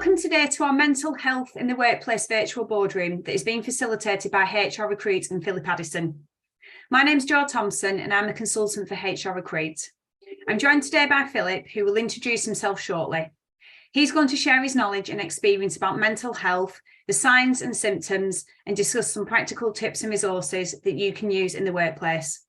Welcome today to our Mental Health in the Workplace virtual boardroom that is being facilitated by HR Recruit and Philip Addison. My name's Jo Thompson and I'm a consultant for HR Recruit. I'm joined today by Philip, who will introduce himself shortly. He's going to share his knowledge and experience about mental health, the signs and symptoms, and discuss some practical tips and resources that you can use in the workplace.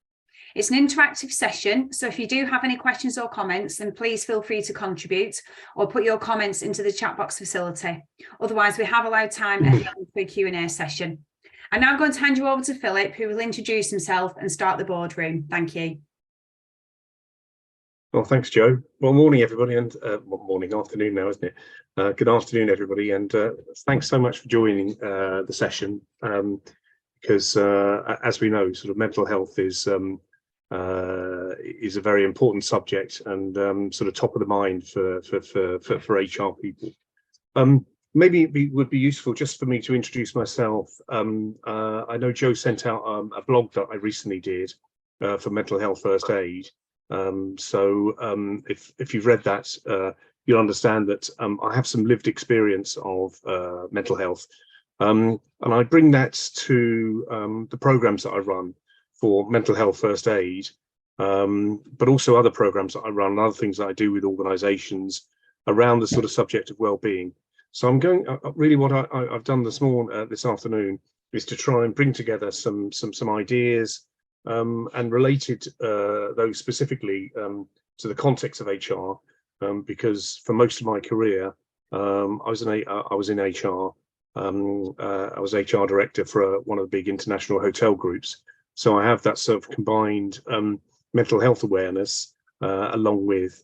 It's an interactive session, so if you do have any questions or comments, then please feel free to contribute or put your comments into the chat box facility. Otherwise, we have allowed time at the end for a Q&A session. I'm now going to hand you over to Philip, who will introduce himself and start the boardroom. Thank you. Well, thanks, Jo. Well, morning, everybody, and morning, afternoon now, isn't it? Good afternoon, everybody, and thanks so much for joining the session, because as we know, sort of mental health is a very important subject and sort of top of the mind for HR people. Maybe it would be useful just for me to introduce myself. I know Jo sent out a blog that I recently did for Mental Health First Aid. If you've read that, you'll understand that I have some lived experience of mental health, and I bring that to the programs that I run for Mental Health First Aid, but also other programs that I run and other things that I do with organizations around the sort of subject of well-being. So I'm going, really what I've done this afternoon is to try and bring together some ideas and related those specifically to the context of HR, because for most of my career, I was in HR. I was HR director for one of the big international hotel groups. So I have that sort of combined mental health awareness along with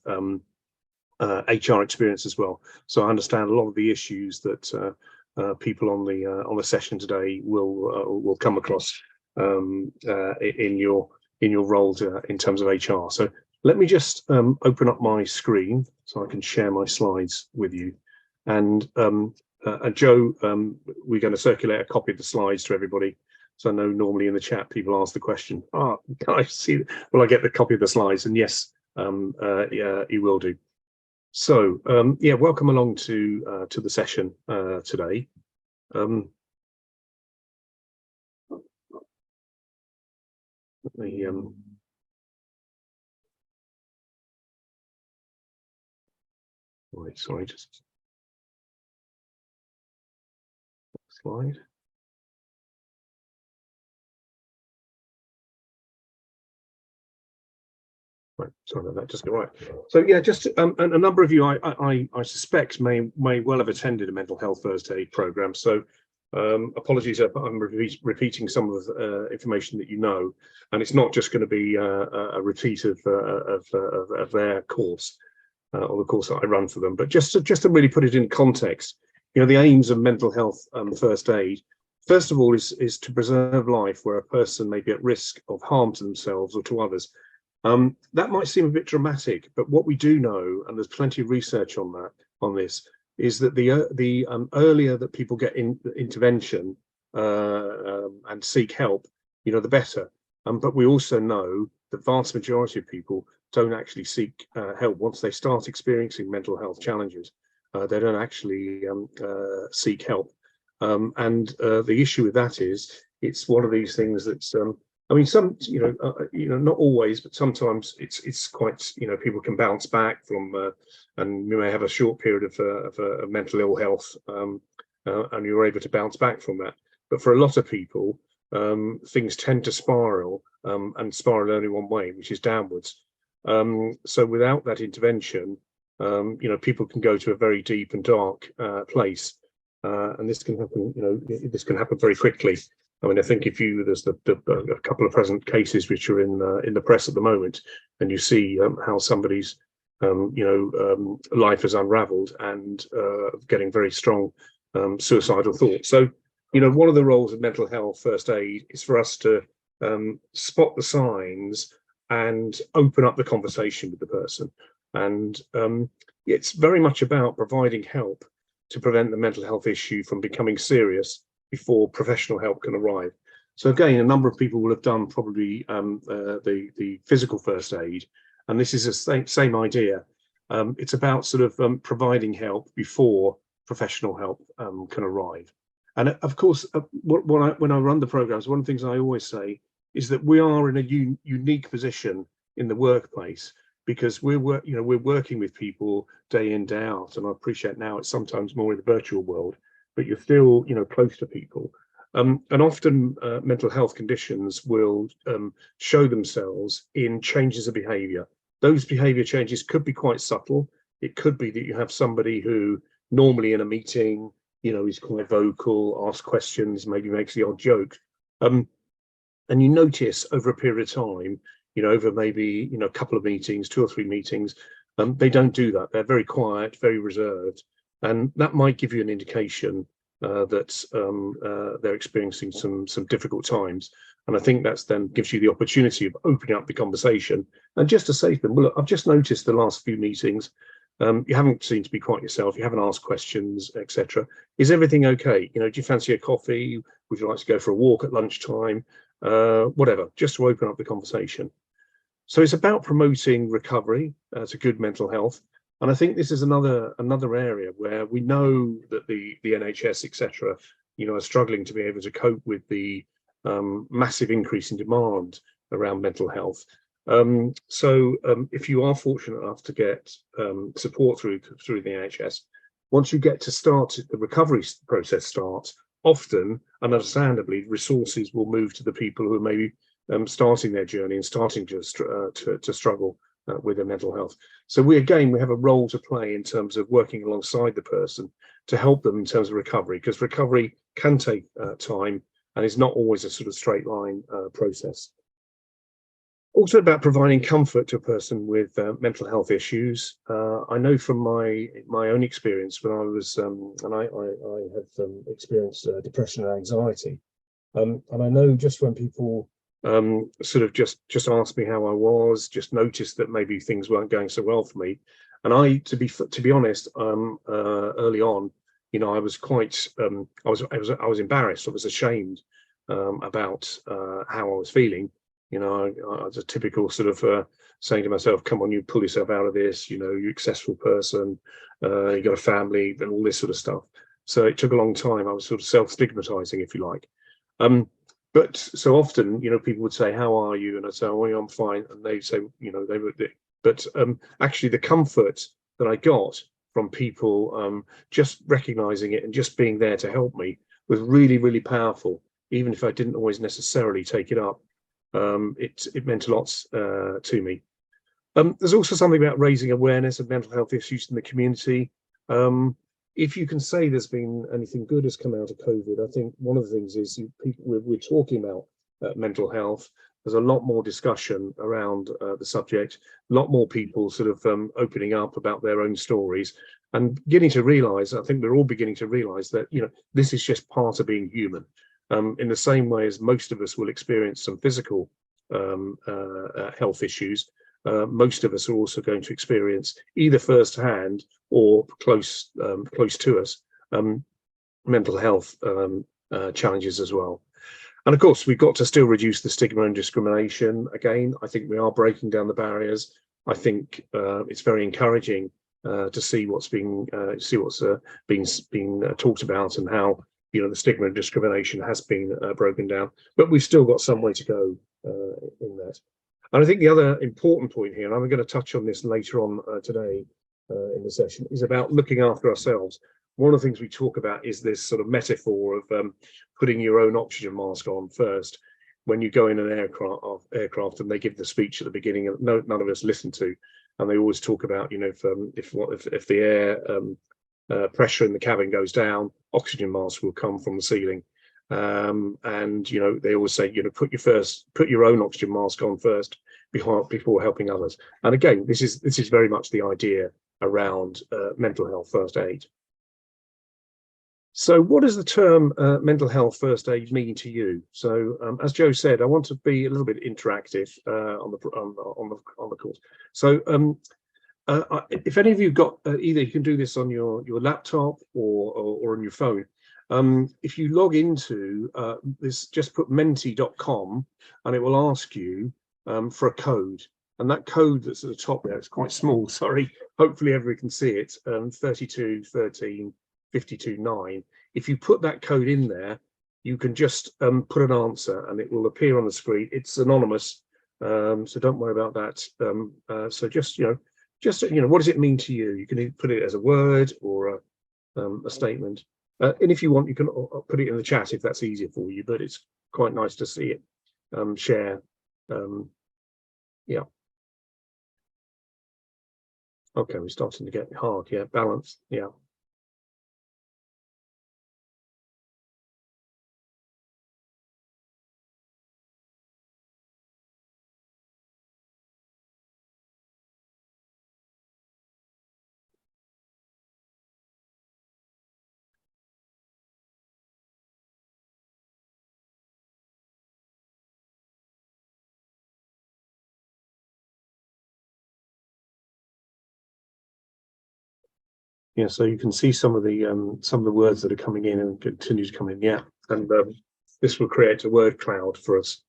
HR experience as well. So I understand a lot of the issues that people on the session today will come across in your roles in terms of HR. So let me just open up my screen so I can share my slides with you. And Jo, we're going to circulate a copy of the slides to everybody. So I know normally in the chat people ask the question, can I see, will I get the copy of the slides? And yes, yeah, you will do. So yeah, welcome along to the session today. Let me right, sorry, just slide. Right, sorry about that. Just go right. So yeah, just a number of you, I suspect may well have attended a mental health first aid program. So apologies if I'm repeating some of the information that you know, and it's not just going to be a repeat of their course or the course that I run for them, but just to really put it in context. You know, the aims of mental health first aid, first of all, is to preserve life where a person may be at risk of harm to themselves or to others. That might seem a bit dramatic, but what we do know, and there's plenty of research on this, is that the earlier that people get intervention and seek help, you know, the better. But we also know the vast majority of people don't actually seek help once they start experiencing mental health challenges. They don't actually seek help, and the issue with that is it's one of these things that's I mean, not always, but sometimes it's quite, you know, people can bounce back from, and you may have a short period of mental ill health, and you're able to bounce back from that. But for a lot of people, things tend to spiral, and spiral only one way, which is downwards. So without that intervention, you know, people can go to a very deep and dark place, and this can happen. You know, this can happen very quickly. I mean, I think if there's a couple of present cases which are in the press at the moment, and you see how somebody's life has unravelled and getting very strong suicidal thoughts. So, you know, one of the roles of mental health first aid is for us to spot the signs and open up the conversation with the person. And it's very much about providing help to prevent the mental health issue from becoming serious before professional help can arrive. So again, a number of people will have done probably the physical first aid, and this is the same idea. It's about sort of providing help before professional help can arrive. And of course, when I run the programs, one of the things I always say is that we are in a unique position in the workplace, because we're working with people day in, day out. And I appreciate now it's sometimes more in the virtual world, but you're still close to people. And often mental health conditions will show themselves in changes of behavior. Those behavior changes could be quite subtle. It could be that you have somebody who normally in a meeting, is quite vocal, asks questions, maybe makes the odd joke. And you notice over a period of time, over maybe, a couple of meetings, 2 or 3 meetings, they don't do that. They're very quiet, very reserved. And that might give you an indication that they're experiencing some difficult times. And I think that's then gives you the opportunity of opening up the conversation and just to say to them, well, look, I've just noticed the last few meetings, you haven't seemed to be quite yourself, you haven't asked questions, etc. Is everything okay? Do you fancy a coffee? Would you like to go for a walk at lunchtime? Whatever, just to open up the conversation. So it's about promoting recovery to good mental health. And I think this is another area where we know that the NHS, etc., are struggling to be able to cope with the massive increase in demand around mental health. So if you are fortunate enough to get support through the NHS, once you get to start, the recovery process starts, often and understandably, resources will move to the people who are maybe starting their journey and starting to struggle with their mental health. So we have a role to play in terms of working alongside the person to help them in terms of recovery, because recovery can take time and is not always a sort of straight line process. Also about providing comfort to a person with mental health issues. I know from my own experience when I was, and I have experienced depression and anxiety, and I know just when people sort of just asked me how I was, just noticed that maybe things weren't going so well for me, and I, to be honest, early on, I was quite, I was embarrassed, I was ashamed about how I was feeling. I was a typical sort of saying to myself, come on, you pull yourself out of this, you're a successful person, you got a family and all this sort of stuff. So it took a long time. I was sort of self-stigmatizing, if you like. But so often, people would say, how are you? And I'd say, oh, I'm fine. And they'd say, but actually the comfort that I got from people just recognizing it and just being there to help me was really, really powerful. Even if I didn't always necessarily take it up, it meant a lot to me. There's also something about raising awareness of mental health issues in the community. If you can say there's been anything good has come out of COVID, I think one of the things is we're talking about mental health. There's a lot more discussion around the subject, a lot more people sort of opening up about their own stories and getting to realise, I think we're all beginning to realise that, this is just part of being human. In the same way as most of us will experience some physical health issues, most of us are also going to experience either firsthand or close to us mental health challenges as well. And of course, we've got to still reduce the stigma and discrimination. Again, I think we are breaking down the barriers. I think it's very encouraging to see what's being talked about and how the stigma and discrimination has been broken down. But we've still got some way to go in that. And I think the other important point here, and I'm going to touch on this later on today in the session, is about looking after ourselves. One of the things we talk about is this sort of metaphor of putting your own oxygen mask on first. When you go in an aircraft and they give the speech at the beginning, and none of us listen to, and they always talk about, if the air pressure in the cabin goes down, oxygen masks will come from the ceiling. And they always say, put your own oxygen mask on first before helping others. And again, this is very much the idea around mental health first aid. So what does the term mental health first aid mean to you? So as Joe said, I want to be a little bit interactive on the course. So if any of you got either you can do this on your laptop or on your phone. If you log into this, just put menti.com and it will ask you for a code. And that code that's at the top there, it's quite small, sorry. Hopefully everyone can see it, 3213 529. If you put that code in there, you can just put an answer and it will appear on the screen. It's anonymous, so don't worry about that. So just what does it mean to you? You can put it as a word or a statement, and if you want, you can put it in the chat if that's easier for you. But it's quite nice to see it share. Yeah. Okay, we're starting to get hard. Yeah, balance. Yeah. Yeah, so you can see some of the words that are coming in and continue to come in. Yeah, and this will create a word cloud for us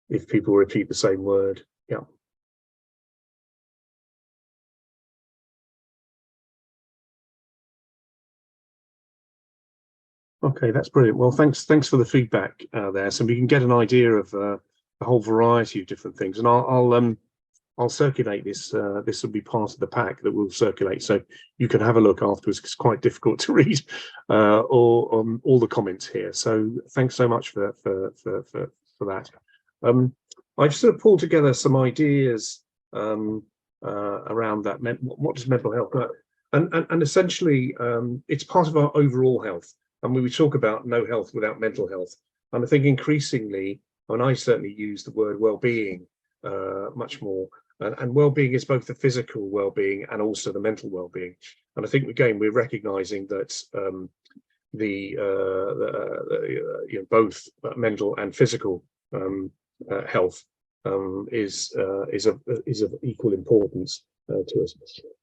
if people repeat the same word. Yeah. Okay, that's brilliant. Well, thanks for the feedback there, so we can get an idea of a whole variety of different things, and I'll circulate this. This will be part of the pack that we'll circulate, so you can have a look afterwards. It's quite difficult to read all the comments here. So thanks so much for that. I've sort of pulled together some ideas around that. What does mental health know? And essentially, it's part of our overall health. And when we talk about no health without mental health, and I think increasingly, and I certainly use the word well-being much more. And well-being is both the physical well-being and also the mental well-being. And I think again we're recognizing that both mental and physical health is of equal importance to us.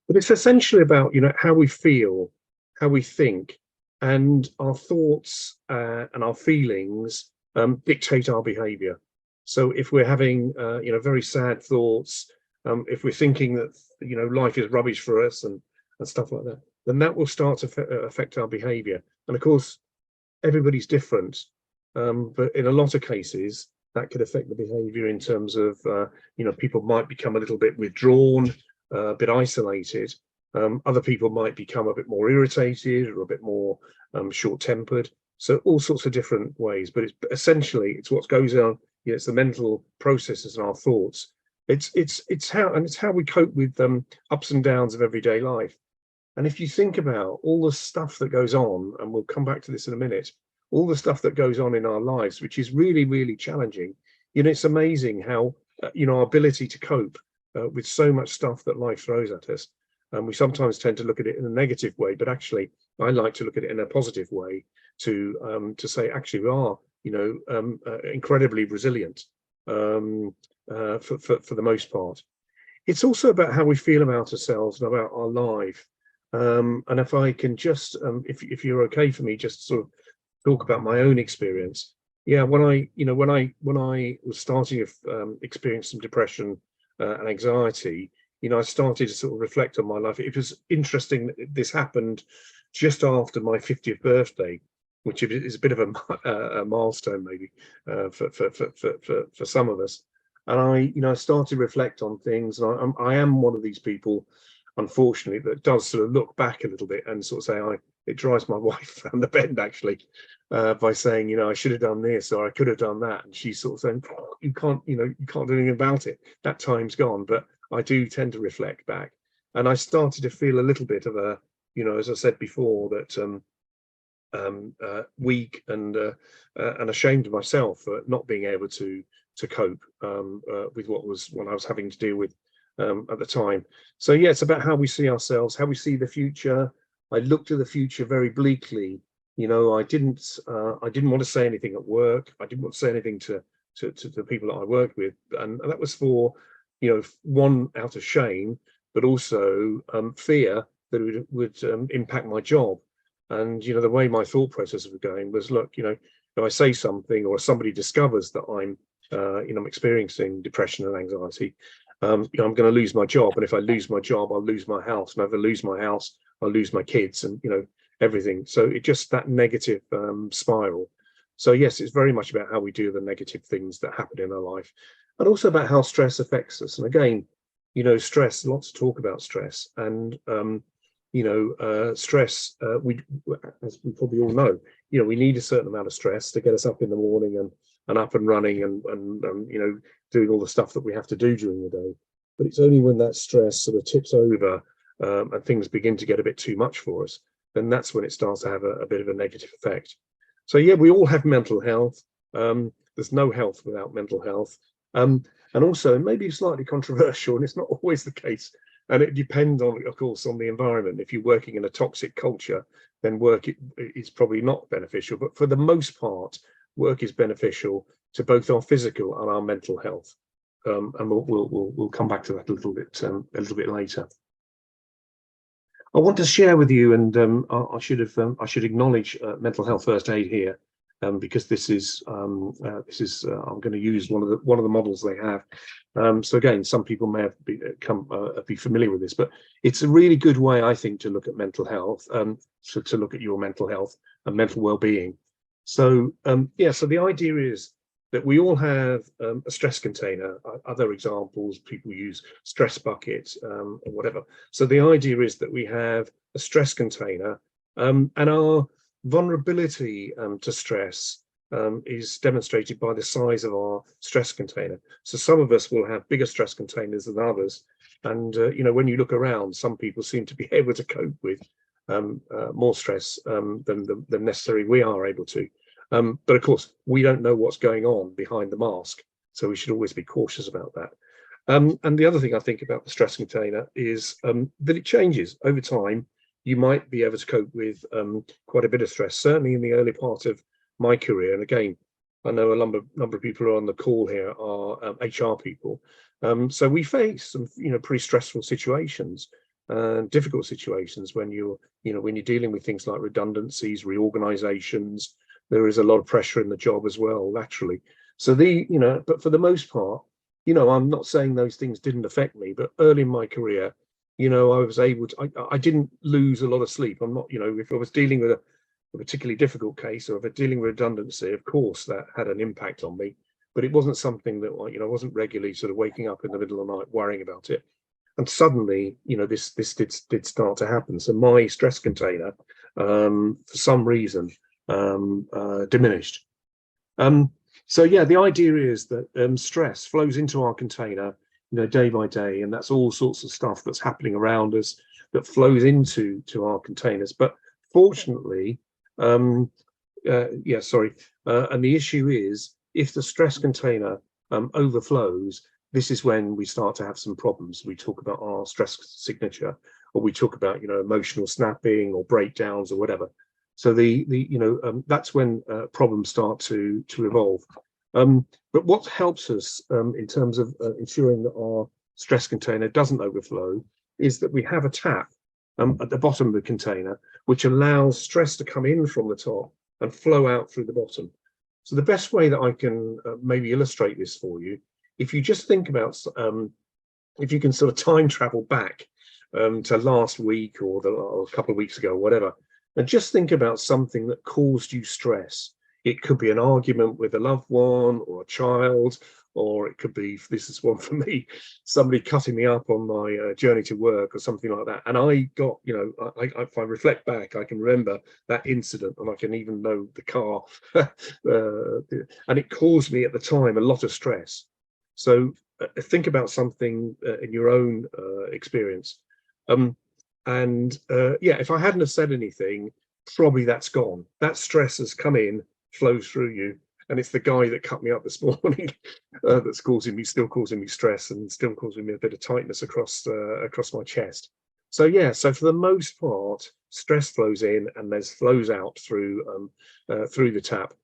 But it's essentially about how we feel, how we think, and our thoughts and our feelings dictate our behavior. So if we're having very sad thoughts, if we're thinking that life is rubbish for us and stuff like that, then that will start to affect our behavior. And of course, everybody's different, but in a lot of cases that could affect the behavior in terms of people might become a little bit withdrawn, a bit isolated. Other people might become a bit more irritated or a bit more short-tempered. So all sorts of different ways, but essentially it's what goes on. It's the mental processes and our thoughts. It's how we cope with ups and downs of everyday life. And if you think about all the stuff that goes on, and we'll come back to this in a minute, all the stuff that goes on in our lives, which is really, really challenging. It's amazing how our ability to cope with so much stuff that life throws at us. And we sometimes tend to look at it in a negative way, but actually I like to look at it in a positive way to say actually we are incredibly resilient for the most part. It's also about how we feel about ourselves and about our life. And if I can just, if you're okay for me, just sort of talk about my own experience. Yeah, when I was starting to experience some depression and anxiety, I started to sort of reflect on my life. It was interesting that this happened just after my 50th birthday, which is a bit of a milestone maybe for some of us. And I started to reflect on things. And I am one of these people, unfortunately, that does sort of look back a little bit and sort of say, it drives my wife around the bend actually, by saying, I should have done this or I could have done that. And she's sort of saying, you can't do anything about it. That time's gone. But I do tend to reflect back. And I started to feel a little bit of a, as I said before, that weak and ashamed of myself for not being able to cope with what I was having to deal with at the time. So yeah, it's about how we see ourselves, how we see the future. I looked at the future very bleakly. I didn't want to say anything at work. I didn't want to say anything to the people that I worked with, and that was for one, out of shame, but also fear that it would impact my job. And the way my thought process was going was, look, if I say something or somebody discovers that I'm experiencing depression and anxiety, I'm going to lose my job. And if I lose my job, I'll lose my house. And if I lose my house, I lose my kids, and everything. So it just that negative spiral. So yes, it's very much about how we do the negative things that happen in our life, and also about how stress affects us. And again, stress, lots to talk about stress. And stress, we, as we probably all know, we need a certain amount of stress to get us up in the morning and up and running, and doing all the stuff that we have to do during the day. But it's only when that stress sort of tips over, and things begin to get a bit too much for us, then that's when it starts to have a bit of a negative effect. So yeah, we all have mental health. There's no health without mental health. And also, maybe slightly controversial, and it's not always the case, and it depends on, of course, on the environment. If you're working in a toxic culture, then work is probably not beneficial. But for the most part, work is beneficial to both our physical and our mental health. And we'll come back to that a little bit later. I want to share with you, and I should acknowledge mental health first aid here, because this is I'm going to use one of the models they have. So again, some people may have be familiar with this, but it's a really good way, I think, to look at mental health, to look at your mental health and mental well-being. So so the idea is that we all have a stress container. Other examples, people use stress buckets, or whatever. So the idea is that we have a stress container, and our vulnerability to stress is demonstrated by the size of our stress container. So some of us will have bigger stress containers than others. And, when you look around, some people seem to be able to cope with more stress than necessarily we are able to. But of course, we don't know what's going on behind the mask. So we should always be cautious about that. And the other thing I think about the stress container is that it changes over time. You might be able to cope with quite a bit of stress, certainly in the early part of my career. And again, I know a number of people who are on the call here are HR people. So we face some, pretty stressful situations, difficult situations when you're dealing with things like redundancies, reorganizations. There is a lot of pressure in the job as well, naturally. So but for the most part, I'm not saying those things didn't affect me, but early in my career, I was able to, I didn't lose a lot of sleep. I'm not, if I was dealing with a particularly difficult case, or if I was dealing with redundancy, of course, that had an impact on me, but it wasn't something that, I wasn't regularly sort of waking up in the middle of the night worrying about it. And suddenly, this did start to happen. So my stress container, for some reason, diminished. So yeah, the idea is that stress flows into our container, day by day, and that's all sorts of stuff that's happening around us that flows into our containers. But fortunately, and the issue is, if the stress container overflows, this is when we start to have some problems. We talk about our stress signature, or we talk about emotional snapping or breakdowns or whatever. So that's when problems start to evolve. But what helps us in terms of ensuring that our stress container doesn't overflow is that we have a tap at the bottom of the container, which allows stress to come in from the top and flow out through the bottom. So the best way that I can maybe illustrate this for you, if you just think about, if you can sort of time travel back to last week or a couple of weeks ago, or whatever, and just think about something that caused you stress. It could be an argument with a loved one or a child, or it could be, this is one for me, somebody cutting me up on my journey to work or something like that. And I got, if I reflect back, I can remember that incident, and I can even know the car. And it caused me at the time a lot of stress. So think about something in your own experience. If I hadn't have said anything, probably that's gone. That stress has come in, flows through you, and it's the guy that cut me up this morning that's still causing me stress, and still causing me a bit of tightness across my chest. So for the most part, stress flows in and flows out through the tap.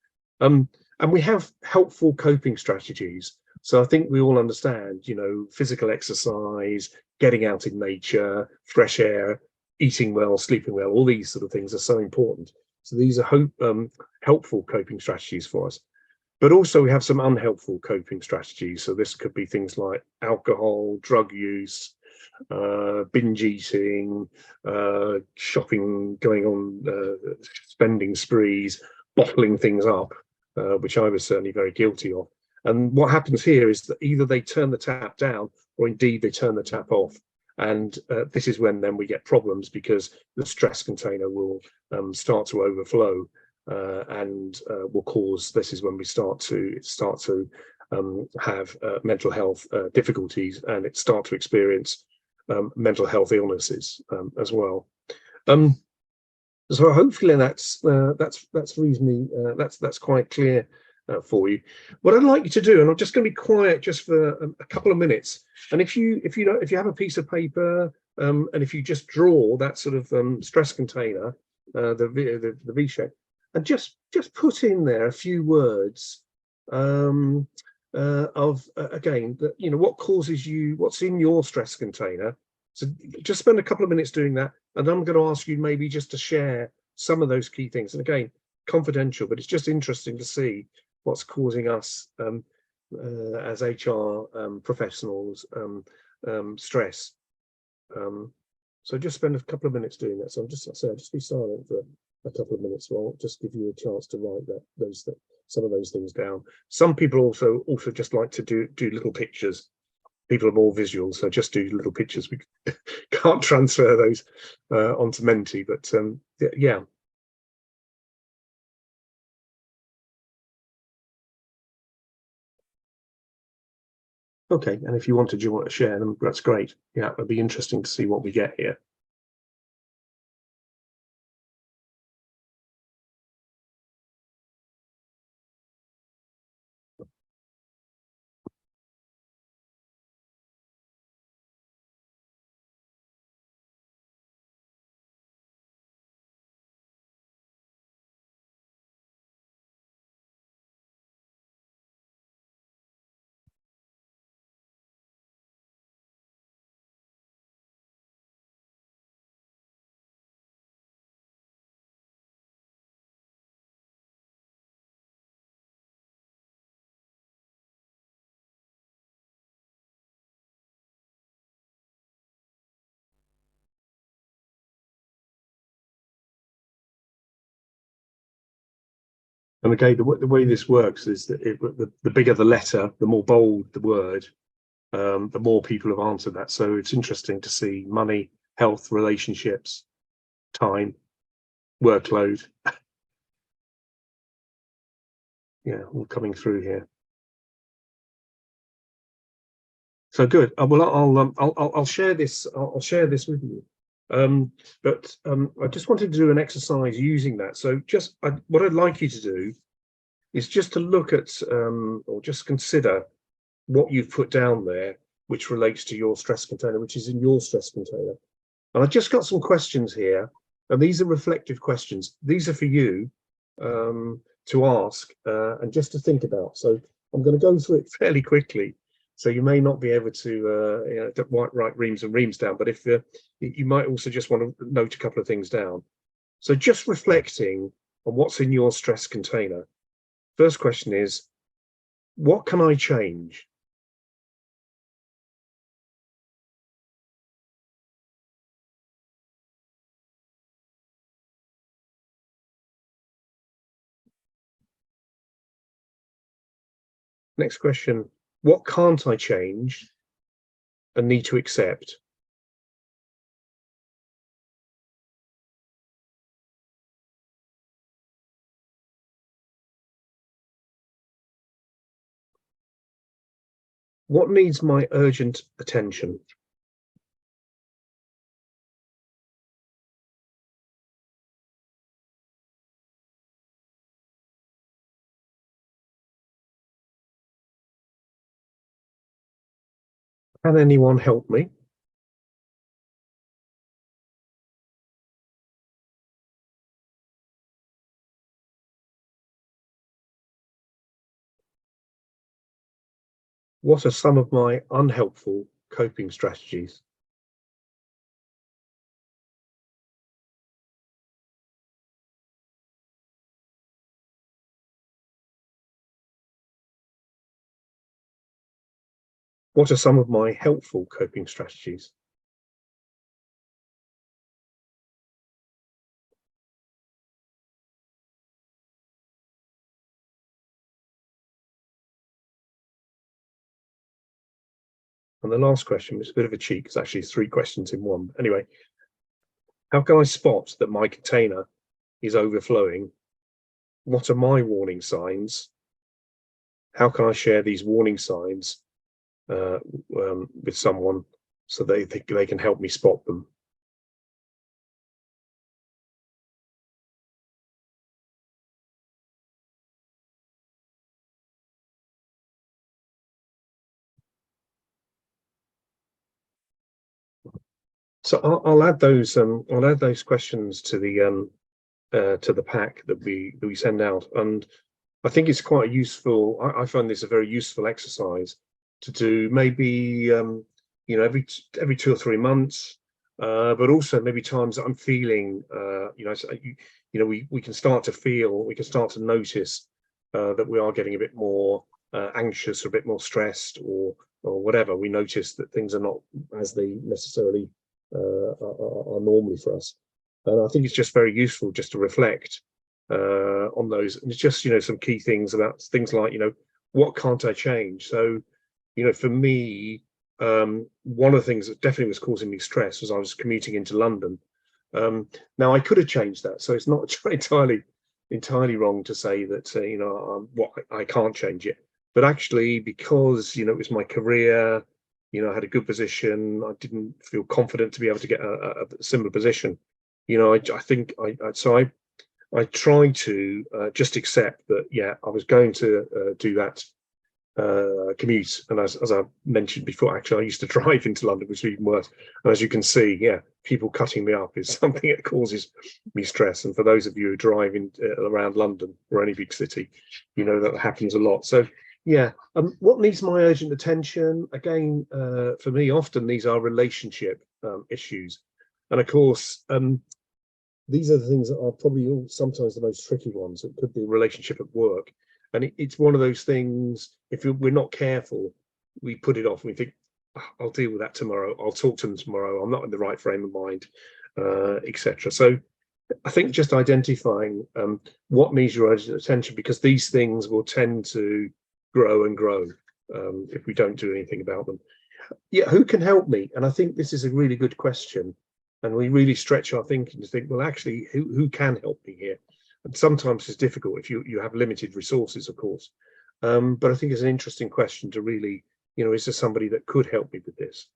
And we have helpful coping strategies. So I think we all understand, physical exercise, getting out in nature, fresh air, eating well, sleeping well, all these sort of things are so important. So these are helpful coping strategies for us. But also we have some unhelpful coping strategies. So this could be things like alcohol, drug use, binge eating, shopping, going on spending sprees, bottling things up, which I was certainly very guilty of. And what happens here is that either they turn the tap down or indeed they turn the tap off. And this is when then we get problems, because the stress container will start to overflow and will cause, this is when we start to have mental health difficulties, and it start to experience mental health illnesses as well. So hopefully that's reasonably that's quite clear for you. What I'd like you to do, and I'm just going to be quiet just for a couple of minutes, and if you have a piece of paper and if you just draw that sort of stress container, the V shape, and just put in there a few words of again, that what causes you, what's in your stress container. So just spend a couple of minutes doing that, and I'm going to ask you maybe just to share some of those key things. And again, confidential, but it's just interesting to see what's causing us as HR professionals stress. So just spend a couple of minutes doing that. So just be silent for a couple of minutes. Well, I'll just give you a chance to write some of those things down. Some people also just like to do little pictures. People are more visual, so just do little pictures. We can't transfer those onto Menti, but yeah. Okay, and if you want to share them, that's great. Yeah, it'd be interesting to see what we get here. And again, the way this works is that the bigger the letter, the more bold the word, the more people have answered that. So it's interesting to see money, health, relationships, time, workload. Yeah, all coming through here. So good. Well, I'll share this. I'll share this with you. But I just wanted to do an exercise using that. So what I'd like you to do is just to look at or just consider what you've put down there, which relates to your stress container, which is in your stress container. And I've just got some questions here, and these are reflective questions. These are for you to ask and just to think about. So I'm going to go through it fairly quickly. So you may not be able to write reams and reams down, but if you might also just want to note a couple of things down. So just reflecting on what's in your stress container. First question is, what can I change? Next question, what can't I change and need to accept? What needs my urgent attention? Can anyone help me? What are some of my unhelpful coping strategies? What are some of my helpful coping strategies? And the last question was a bit of a cheat, it's actually 3 questions in one. Anyway, how can I spot that my container is overflowing? What are my warning signs? How can I share these warning signs with someone so they can help me spot them? So I'll add those questions to the pack that we send out, and I think it's quite useful. I find this a very useful exercise to do, maybe every 2 or 3 months, but also maybe times that I'm feeling we can start to notice that we are getting a bit more anxious or a bit more stressed, or whatever. We notice that things are not as they necessarily are normally for us, and I think it's just very useful just to reflect on those. And it's just some key things about things like what can't I change. So for me, one of the things that definitely was causing me stress was I was commuting into London. Now I could have changed that, so it's not entirely wrong to say that what I can't change it, but actually, because it was my career, I had a good position, I didn't feel confident to be able to get a similar position. I think I tried to just accept that, yeah, I was going to do that commute. And as I mentioned before, actually, I used to drive into London, which is even worse. And as you can see, yeah, people cutting me up is something that causes me stress. And for those of you who drive around London or any big city, that happens a lot. So, yeah, what needs my urgent attention? Again, for me, often these are relationship issues. And of course, these are the things that are probably sometimes the most tricky ones. It could be a relationship at work. And it's one of those things, if we're not careful, we put it off and we think, "Oh, I'll deal with that tomorrow. I'll talk to them tomorrow. I'm not in the right frame of mind," etc. So I think just identifying what needs your urgent attention, because these things will tend to grow and grow if we don't do anything about them. Yeah, who can help me? And I think this is a really good question. And we really stretch our thinking to think, well, actually, who can help me here? And sometimes it's difficult if you have limited resources, of course. But I think it's an interesting question to really, is there somebody that could help me with this?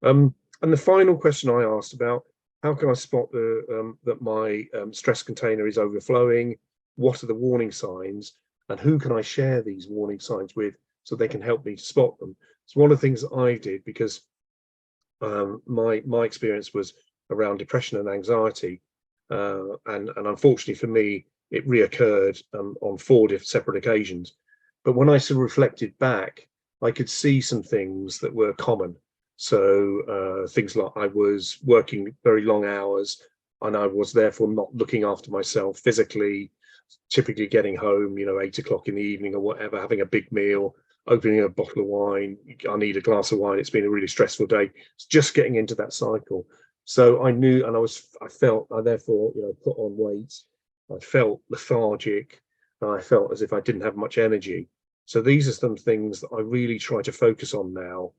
And the final question I asked about, how can I spot that my stress container is overflowing? What are the warning signs? And who can I share these warning signs with so they can help me to spot them? It's one of the things that I did, because my experience was around depression and anxiety, and unfortunately for me, it reoccurred on 4 separate occasions. But when I sort of reflected back, I could see some things that were common. So things like I was working very long hours, and I was therefore not looking after myself physically, typically getting home 8 o'clock in the evening or whatever, having a big meal, opening a bottle of wine. I need a glass of wine, it's been a really stressful day. It's just getting into that cycle. So I knew, and I felt I therefore put on weight. I felt lethargic, and I felt as if I didn't have much energy. So these are some things that I really try to focus on now.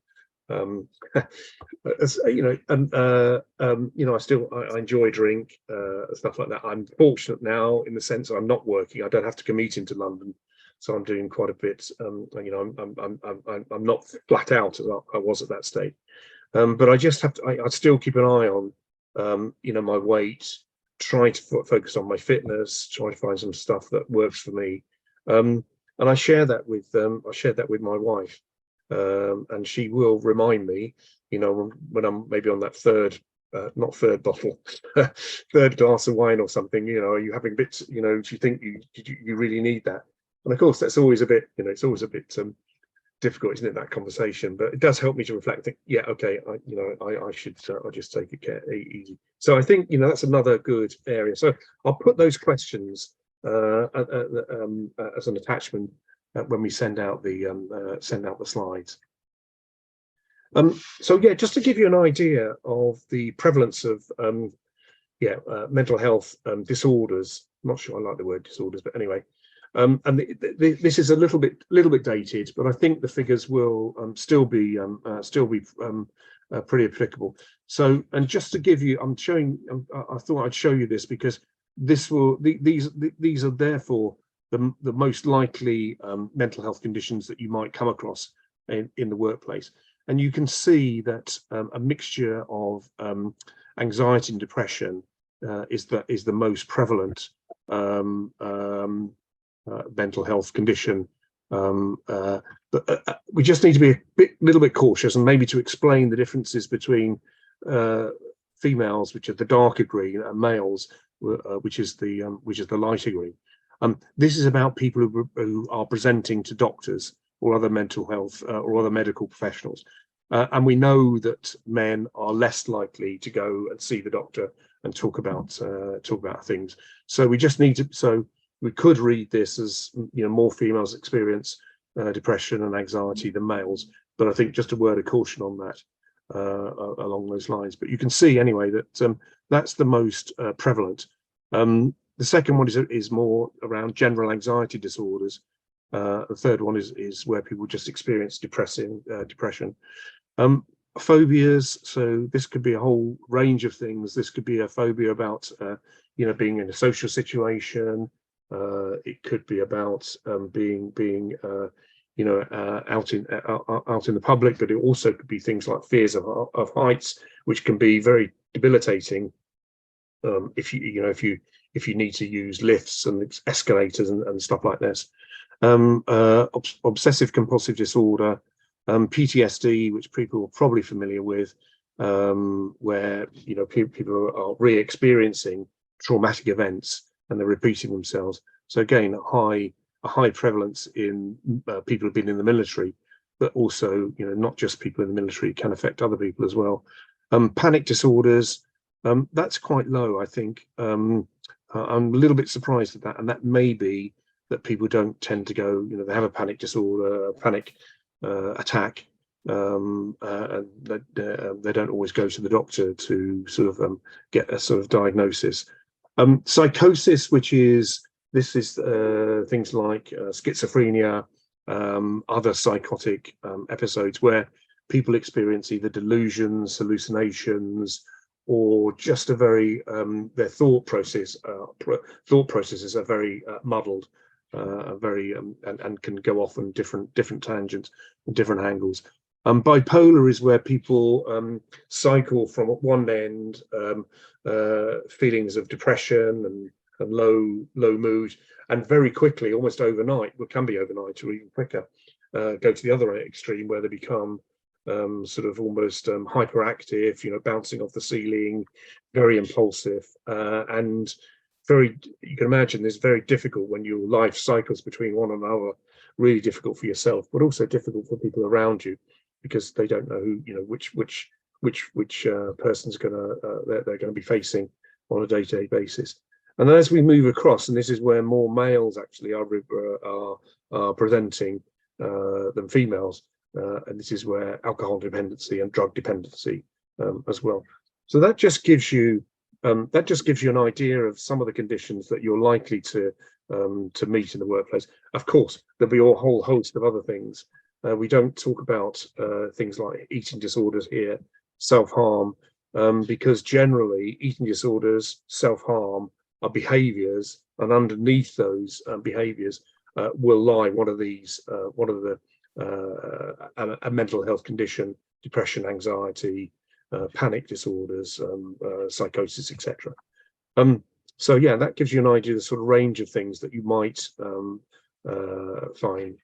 As, and I enjoy a drink, stuff like that. I'm fortunate now in the sense that I'm not working. I don't have to commute into London, so I'm doing quite a bit. I'm not flat out as I was at that stage. But I just have to. I still keep an eye on, my weight. Try to focus on my fitness. Try to find some stuff that works for me. And I share that with my wife, and she will remind me, when I'm maybe on that not third bottle, third glass of wine or something. Are you having bits? Do you think you really need that? And of course, that's always a bit. It's always a bit difficult, isn't it, that conversation? But it does help me to reflect. Think, yeah, okay, I should. I'll just take it easy. So I think that's another good area. So I'll put those questions as an attachment when we send out the slides. So yeah, just to give you an idea of the prevalence of mental health disorders. I'm not sure I like the word disorders, but anyway, This is a little bit dated, but I think the figures will still be pretty applicable. So, and just to give you, I'm showing. I thought I'd show you this because these are therefore the most likely mental health conditions that you might come across in the workplace. And you can see that a mixture of anxiety and depression is the most prevalent mental health condition. But we just need to be a little bit cautious, and maybe to explain the differences between females, which are the darker green, and males, which is the lighter green. This is about people who are presenting to doctors or other mental health or other medical professionals. And we know that men are less likely to go and see the doctor and talk about things. So we just need to. So we could read this as, you know, more females experience depression and anxiety than males. But I think just a word of caution on that along those lines. But you can see anyway that that's the most prevalent. The second one is more around general anxiety disorders. The third one is where people just experience depression. Phobias, so this could be a whole range of things. This could be a phobia about you know, being in a social situation. It could be about being you know, out in the public, but it also could be things like fears of heights, which can be very debilitating if you need to use lifts and escalators and stuff like this. Obsessive compulsive disorder, PTSD, which people are probably familiar with, where, you know, people are re-experiencing traumatic events and they're repeating themselves. So again, a high prevalence in people who've been in the military, but also, you know, not just people in the military, it can affect other people as well. Panic disorders, that's quite low, I think. I'm a little bit surprised at that, and that may be that people don't tend to go, you know, they have a panic disorder, a panic attack, and they don't always go to the doctor to sort of get a sort of diagnosis. Psychosis, which is things like schizophrenia, other psychotic episodes where people experience either delusions, hallucinations, or just a very their thought processes are very muddled, very and can go off on different tangents and different angles. Bipolar is where people cycle from one end, feelings of depression and low mood, and very quickly, almost overnight, well, can be overnight or even quicker, go to the other extreme where they become sort of almost hyperactive, you know, bouncing off the ceiling, very impulsive, and you can imagine this very difficult when your life cycles between one another, really difficult for yourself, but also difficult for people around you, because they don't know who, you know, which person's they're going to be facing on a day-to-day basis. And then as we move across, and this is where more males actually are presenting than females, and this is where alcohol dependency and drug dependency as well. So that just gives you an idea of some of the conditions that you're likely to meet in the workplace. Of course, there'll be a whole host of other things. We don't talk about things like eating disorders here, self-harm, because generally eating disorders, self-harm are behaviours, and underneath those behaviours will lie one of the a mental health condition, depression, anxiety, panic disorders, psychosis, etc. So yeah, that gives you an idea of the sort of range of things that you might find.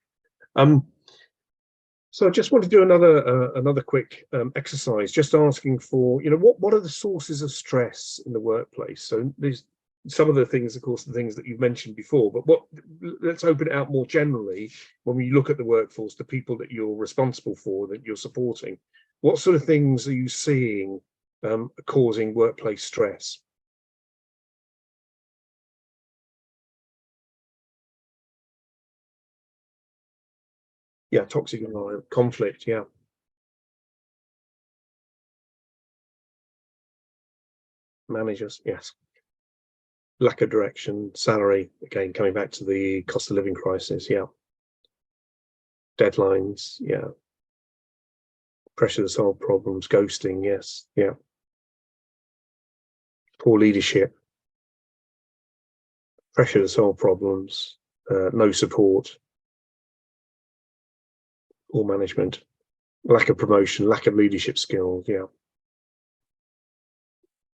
So I just want to do another quick exercise, just asking for, you know, what are the sources of stress in the workplace? So there's some of the things, of course, the things that you've mentioned before, but let's open it out more generally. When we look at the workforce, the people that you're responsible for, that you're supporting, what sort of things are you seeing causing workplace stress? Yeah, toxic environment, conflict, yeah. Managers, yes. lack of direction, salary, again, coming back to the cost of living crisis, yeah. Deadlines, yeah. Pressure to solve problems, ghosting, yes, yeah. Poor leadership, pressure to solve problems, no support or management, lack of promotion, lack of leadership skills, yeah.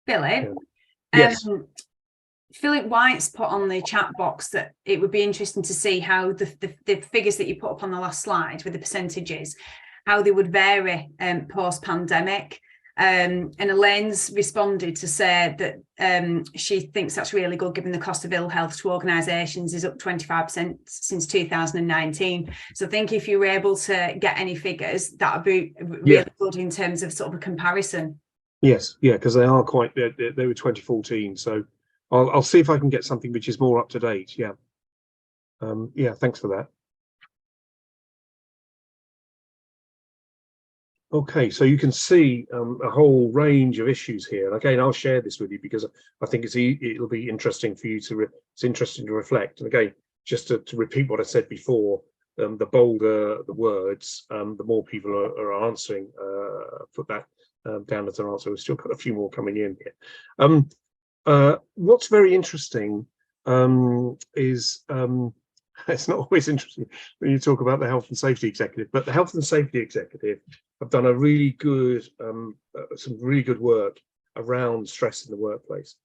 Philip, Yes. Philip White's put on the chat box that it would be interesting to see how the figures that you put up on the last slide with the percentages, how they would vary post-pandemic. And Elaine's responded to say that she thinks that's really good, given the cost of ill health to organisations is up 25% since 2019. So I think if you were able to get any figures, that would be really good in terms of sort of a comparison. Yes, yeah, because they are quite, they were 2014. So I'll see if I can get something which is more up to date. Yeah. Yeah, thanks for that. Okay, so you can see a whole range of issues here. And again, I'll share this with you because I think it'll be interesting for you to it's interesting to reflect. And again, just to repeat what I said before, the bolder the words, the more people are answering. Put that down as an answer. We've still got a few more coming in here. What's very interesting is it's not always interesting when you talk about the health and safety executive, but the health and safety executive have done a really good, some really good work around stress in the workplace.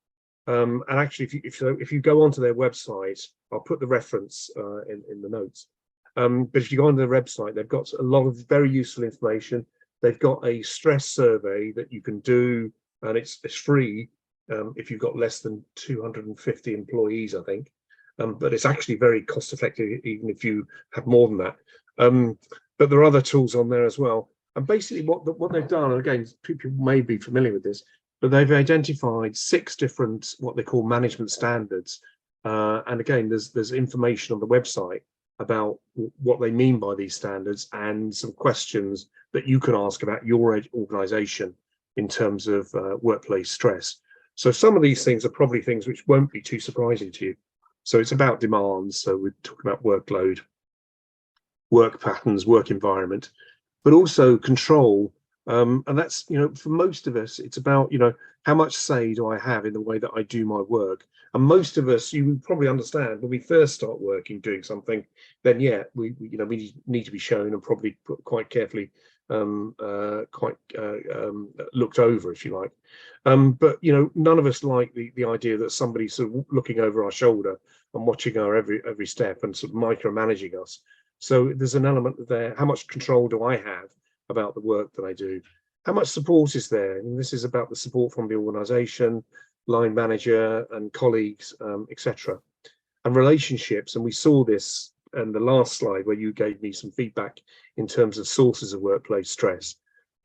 And actually, if you go onto their website, I'll put the reference in the notes. But if you go onto their website, they've got a lot of very useful information. They've got a stress survey that you can do, and it's free if you've got less than 250 employees, I think. But it's actually very cost effective even if you have more than that. But there are other tools on there as well. And basically what they've done, and again, people may be familiar with this, but they've identified 6 different what they call management standards. And again, there's information on the website about what they mean by these standards and some questions that you can ask about your organization in terms of workplace stress. So some of these things are probably things which won't be too surprising to you. So it's about demands. So we're talking about workload, work patterns, work environment, but also control. And that's, for most of us, it's about, how much say do I have in the way that I do my work? And most of us, you will probably understand when we first start working, doing something, then we need to be shown and probably put quite carefully, looked over, if you like. But none of us like the idea that somebody's sort of looking over our shoulder and watching our every step and sort of micromanaging us. So there's an element there. How much control do I have about the work that I do? How much support is there? And this is about the support from the organisation, line manager and colleagues, etc. And relationships. And we saw this in the last slide where you gave me some feedback in terms of sources of workplace stress.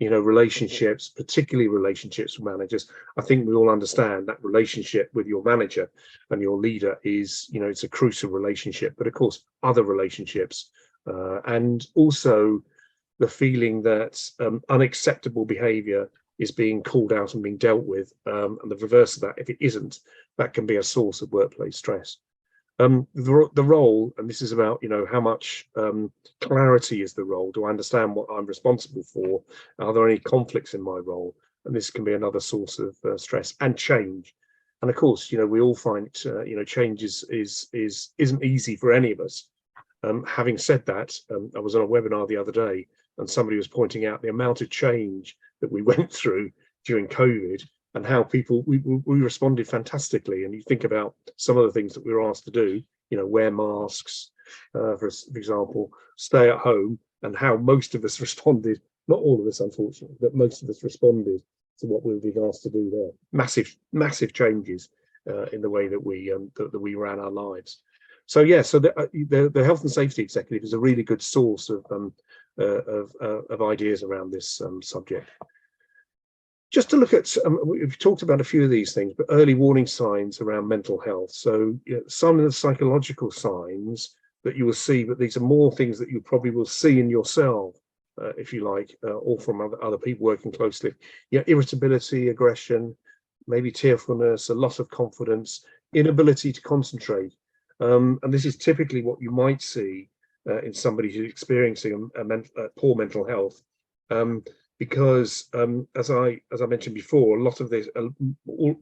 Relationships, particularly relationships with managers. I think we all understand that relationship with your manager and your leader is, it's a crucial relationship, but of course, other relationships, and also the feeling that unacceptable behavior is being called out and being dealt with, and the reverse of that, if it isn't, that can be a source of workplace stress. The role, and this is about, how much clarity is the role? Do I understand what I'm responsible for? Are there any conflicts in my role? And this can be another source of stress. And change. And of course, we all find, change isn't easy for any of us. Having said that, I was on a webinar the other day, and somebody was pointing out the amount of change that we went through during COVID, and how people we responded fantastically. And you think about some of the things that we were asked to do, wear masks, for example, stay at home, and how most of us responded. Not all of us, unfortunately, but most of us responded to what we were being asked to do there. Massive changes in the way that we ran our lives. So so the health and safety executive is a really good source of ideas around this subject. Just to look at, we've talked about a few of these things, but early warning signs around mental health. So some of the psychological signs that you will see, but these are more things that you probably will see in yourself, if you like, or from other people working closely. Irritability, aggression, maybe tearfulness, a loss of confidence, inability to concentrate. And this is typically what you might see in somebody who's experiencing poor mental health, because as I mentioned before, a lot of this,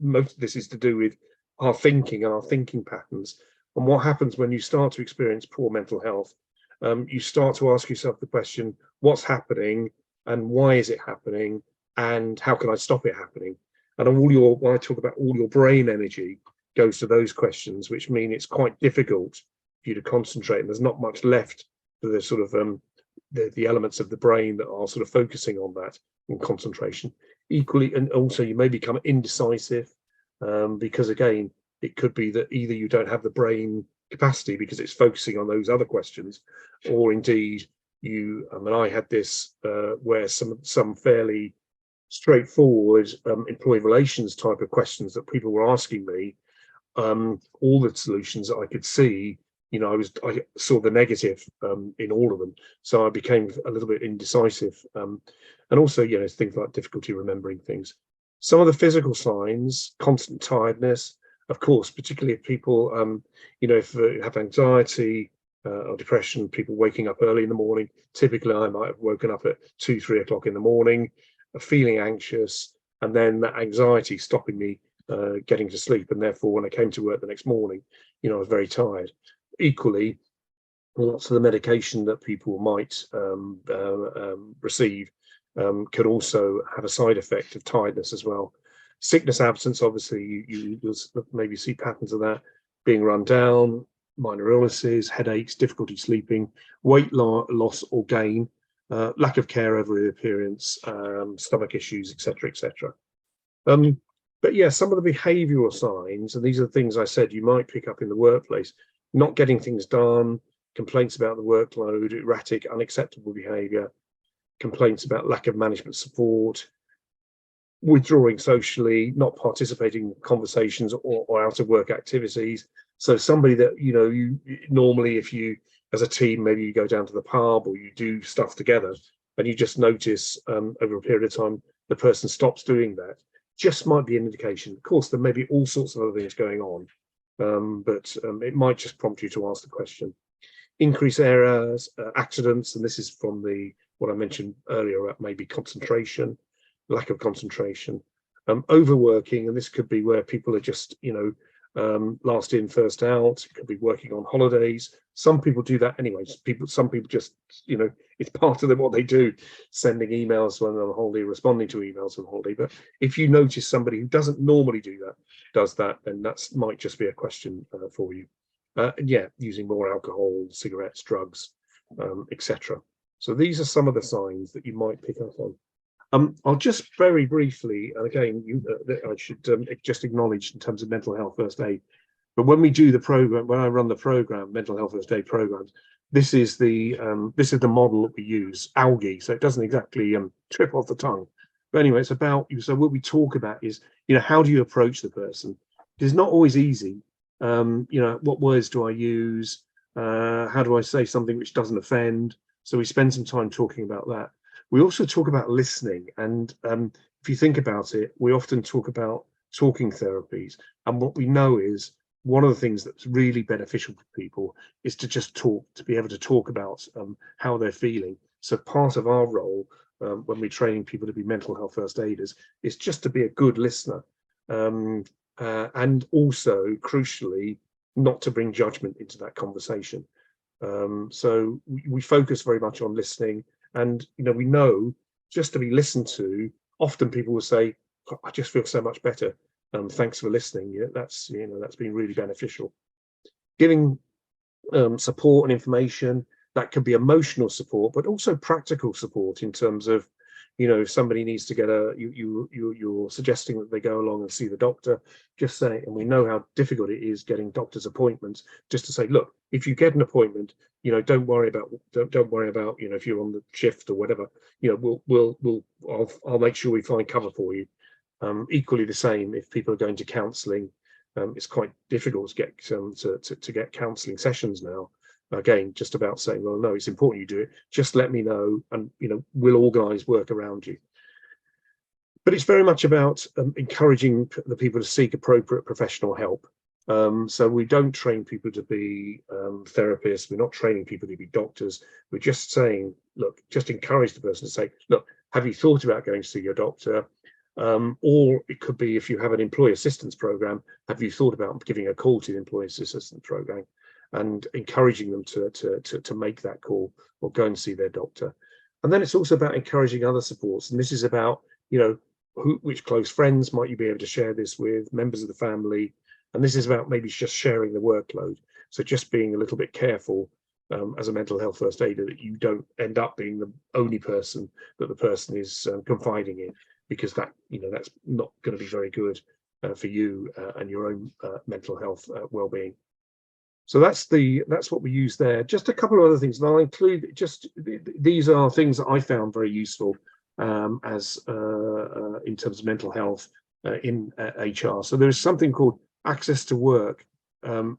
most of this is to do with our thinking and our thinking patterns. And what happens when you start to experience poor mental health, you start to ask yourself the question, what's happening and why is it happening and how can I stop it happening? And when I talk about all your brain energy goes to those questions, which mean it's quite difficult for you to concentrate, and there's not much left for the sort of the elements of the brain that are sort of focusing on that and concentration. Equally, and also you may become indecisive, because again, it could be that either you don't have the brain capacity because it's focusing on those other questions, or indeed I had this where some fairly straightforward employee relations type of questions that people were asking me, all the solutions that I could see, I saw the negative in all of them, so I became a little bit indecisive, and also things like difficulty remembering things. Some of the physical signs: constant tiredness, of course, particularly if people if you have anxiety or depression, people waking up early in the morning. Typically I might have woken up at 2-3 o'clock in the morning, feeling anxious, and then that anxiety stopping me getting to sleep, and therefore when I came to work the next morning, I was very tired. Equally, lots of the medication that people might receive could also have a side effect of tiredness as well. Sickness absence, obviously, you'll maybe see patterns of that: being run down, minor illnesses, headaches, difficulty sleeping, weight loss or gain, lack of care over the appearance, stomach issues, etc., etc. But yeah, some of the behavioural signs, and these are the things I said you might pick up in the workplace: not getting things done, complaints about the workload, erratic, unacceptable behaviour, complaints about lack of management support, withdrawing socially, not participating in conversations or out of work activities. So somebody that you normally, if you as a team, maybe you go down to the pub or you do stuff together, and you just notice over a period of time the person stops doing that, just might be an indication. Of course, there may be all sorts of other things going on, but it might just prompt you to ask the question. Increased errors, accidents, and this is from what I mentioned earlier about maybe concentration, lack of concentration, overworking, and this could be where people are just last in first out. It could be working on holidays. Some people do that anyway. Some people just it's part of what they do, sending emails when they're on holiday, responding to emails on holiday. But if you notice somebody who doesn't normally does that, then that might just be a question for you. Yeah, using more alcohol, cigarettes, drugs, etc. So these are some of the signs that you might pick up on. I'll just very briefly, and again, I should just acknowledge in terms of mental health first aid, but when we do the program, when I run the program, mental health first aid programs, this is the model that we use, algae, so it doesn't exactly trip off the tongue. But anyway, it's about, so what we talk about is, how do you approach the person? It's not always easy. What words do I use? How do I say something which doesn't offend? So we spend some time talking about that. We also talk about listening, and if you think about it, we often talk about talking therapies, and what we know is one of the things that's really beneficial for people is to just talk, to be able to talk about how they're feeling. So part of our role when we're training people to be mental health first aiders is just to be a good listener, and also crucially not to bring judgment into that conversation. So we focus very much on listening. And we know just to be listened to, often people will say, I just feel so much better. Thanks for listening. Yeah, that's been really beneficial. Giving support and information, that could be emotional support, but also practical support in terms of, if somebody needs to get you're suggesting that they go along and see the doctor, just say, and we know how difficult it is getting doctor's appointments, just to say, look, if you get an appointment, don't worry about if you're on the shift or whatever, I'll make sure we find cover for you. Equally the same if people are going to counselling. It's quite difficult to get to get counselling sessions now. Again, just about saying, well, no, it's important you do it. Just let me know, and we'll organise work around you. But it's very much about encouraging the people to seek appropriate professional help. So we don't train people to be therapists. We're not training people to be doctors. We're just saying, look, just encourage the person to say, look, have you thought about going to see your doctor? Or it could be, if you have an employee assistance program, have you thought about giving a call to the employee assistance program and encouraging them to make that call or go and see their doctor? And then it's also about encouraging other supports. And this is about, which close friends might you be able to share this with, members of the family. And this is about maybe just sharing the workload. So just being a little bit careful as a mental health first aider that you don't end up being the only person that the person is confiding in, because that's not going to be very good for you and your own mental health well-being. So that's what we use there. Just a couple of other things, and I'll include these are things that I found very useful as in terms of mental health in HR. So there is something called access to work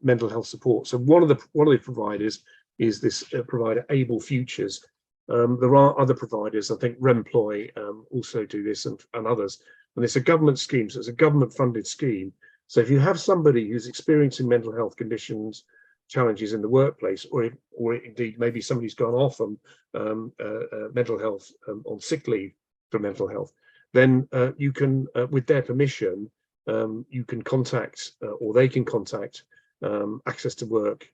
mental health support. So one of the providers is this provider Able Futures. There are other providers, I think Remploy also do this, and others, and it's a government scheme, so it's a government funded scheme. So if you have somebody who's experiencing mental health conditions, challenges in the workplace, or indeed maybe somebody's gone off on mental health on sick leave for mental health, then you can, with their permission, you can contact or they can contact Access to Work,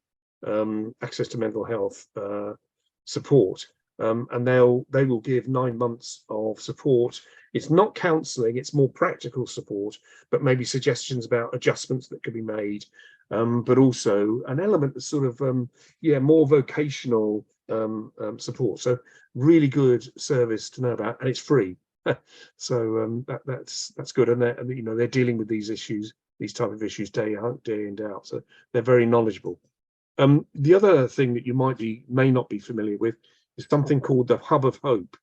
Access to Mental Health support, and they will give 9 months of support. It's not counselling, it's more practical support, but maybe suggestions about adjustments that could be made, but also an element of sort of more vocational support. So really good service to know about, and it's free. So that's good, and they're dealing with these issues, these type of issues day in, day out. So they're very knowledgeable. The other thing that you may not be familiar with is something called the Hub of Hope.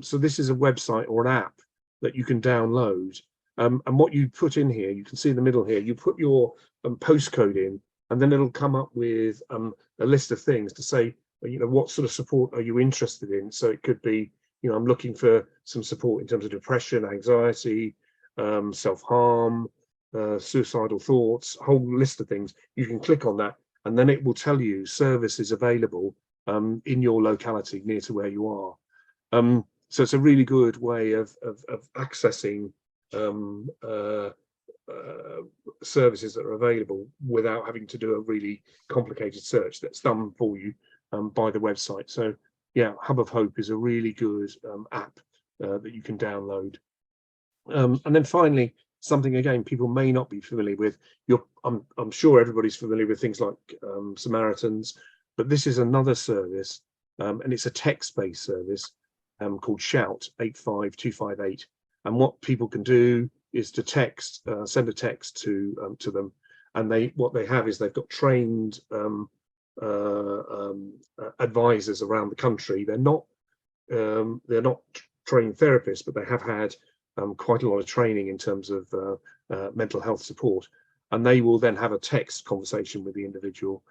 So this is a website or an app that you can download. And what you put in here, you can see in the middle here, you put your postcode in, and then it'll come up with a list of things to say, what sort of support are you interested in? So it could be, I'm looking for some support in terms of depression, anxiety, self-harm, suicidal thoughts, a whole list of things. You can click on that, and then it will tell you services available in your locality near to where you are. So it's a really good way of accessing services that are available without having to do a really complicated search that's done for you by the website. So yeah, Hub of Hope is a really good app that you can download. And then finally, something again people may not be familiar with. I'm sure everybody's familiar with things like Samaritans, but this is another service, and it's a text-based service called Shout 85258. And what people can do is to text, send a text to them, and what they have is they've got trained advisors around the country. They're not trained therapists, but they have had quite a lot of training in terms of mental health support, and they will then have a text conversation with the individual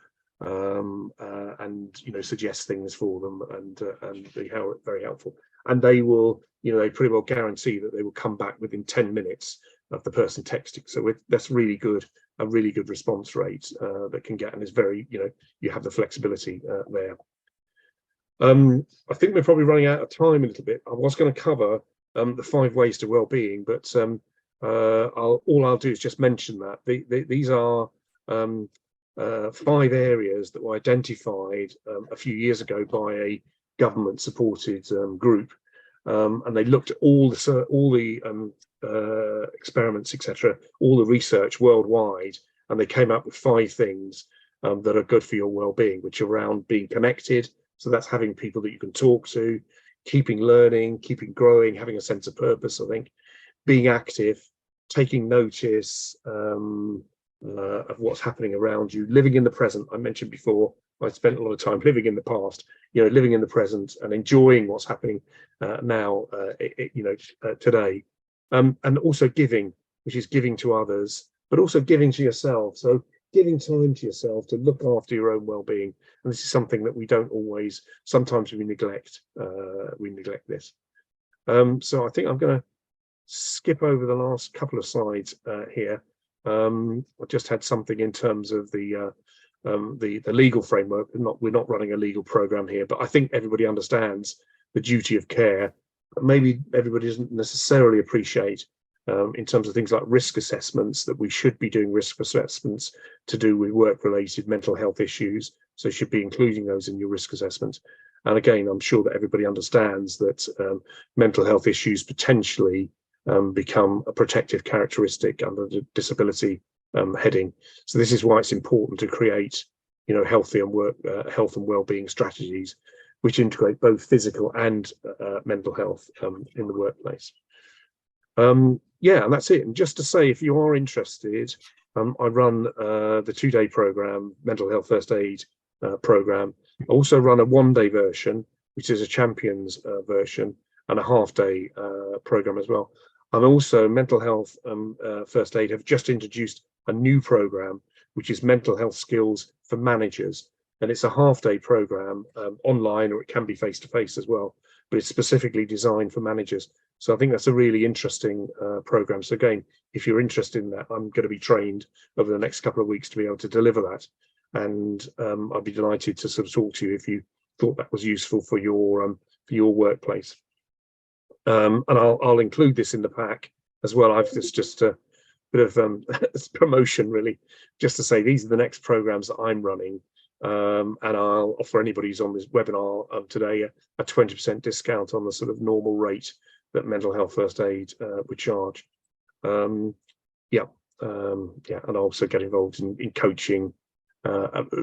and suggest things for them and be very helpful. And they will, they pretty well guarantee that they will come back within 10 minutes of the person texting. So that's really good, a really good response rate that can get, and is very, you have the flexibility there. I think we're probably running out of time a little bit. I was going to cover the 5 ways to well-being, but all I'll do is just mention that these are 5 areas that were identified a few years ago by a government-supported group, and they looked at all the experiments, etc., all the research worldwide, and they came up with 5 things that are good for your well-being, which are around being connected. So that's having people that you can talk to, keeping learning, keeping growing, having a sense of purpose, I think, being active, taking notice of what's happening around you, living in the present. I mentioned before, I spent a lot of time living in the past, living in the present and enjoying what's happening now, today. And also giving, which is giving to others, but also giving to yourself. So giving time to yourself to look after your own well-being. And this is something that we don't always, sometimes we neglect this. So I think I'm going to skip over the last couple of slides here. I just had something in terms of the legal framework. We're not running a legal program here, but I think everybody understands the duty of care. Maybe everybody doesn't necessarily appreciate in terms of things like risk assessments, that we should be doing risk assessments to do with work-related mental health issues. So you should be including those in your risk assessment. And again, I'm sure that everybody understands that mental health issues potentially become a protective characteristic under the disability heading. So this is why it's important to create, healthy and health and well-being strategies which integrate both physical and mental health in the workplace. Yeah, and that's it. And just to say, if you are interested, I run the 2-day program, mental health first aid program. I also run a 1-day version, which is a champions version, and a half-day program as well. And also mental health first aid have just introduced a new program, which is mental health skills for managers. And it's a half-day program online, or it can be face-to-face as well, but it's specifically designed for managers. So I think that's a really interesting program. So again, if you're interested in that, I'm going to be trained over the next couple of weeks to be able to deliver that. And I'd be delighted to sort of talk to you if you thought that was useful for your workplace. And I'll include this in the pack as well. It's just a bit of promotion, really, just to say these are the next programs that I'm running. And I'll offer anybody who's on this webinar today a 20% discount on the sort of normal rate that mental health first aid would charge. And also get involved in coaching,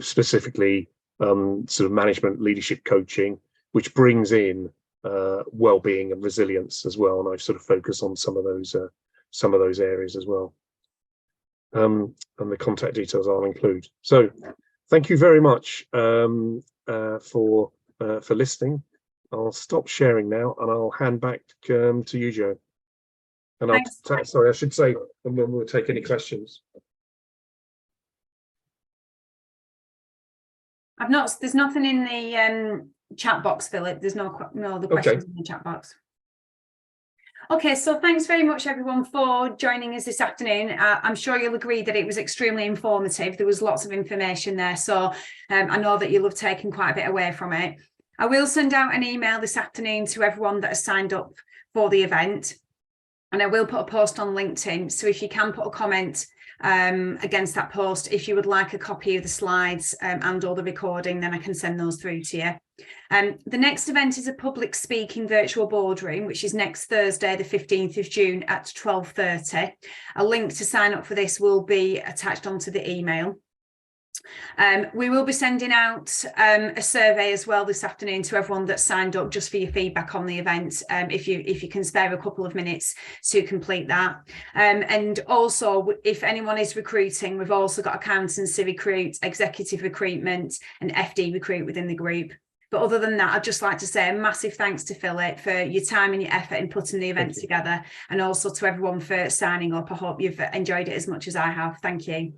specifically sort of management leadership coaching, which brings in well-being and resilience as well. And I've sort of focused on some of those areas as well. And the contact details I'll include. So thank you very much for listening. I'll stop sharing now, and I'll hand back to you, Jo. And sorry, I should say, and then we'll take any questions. There's nothing in the chat box, Philip. There's no other questions in the chat box. Okay, so thanks very much, everyone, for joining us this afternoon. I'm sure you'll agree that it was extremely informative. There was lots of information there, so I know that you'll have taken quite a bit away from it. I will send out an email this afternoon to everyone that has signed up for the event, and I will put a post on LinkedIn. So if you can put a comment against that post, if you would like a copy of the slides and or the recording, then I can send those through to you. The next event is a public speaking virtual boardroom, which is next Thursday, the 15th of June at 12:30. A link to sign up for this will be attached onto the email. We will be sending out a survey as well this afternoon to everyone that's signed up, just for your feedback on the event, if you can spare a couple of minutes to complete that. And also, if anyone is recruiting, we've also got accountancy recruit, executive recruitment and FD recruit within the group. But other than that, I'd just like to say a massive thanks to Philip for your time and your effort in putting the event together, and also to everyone for signing up. I hope you've enjoyed it as much as I have. Thank you.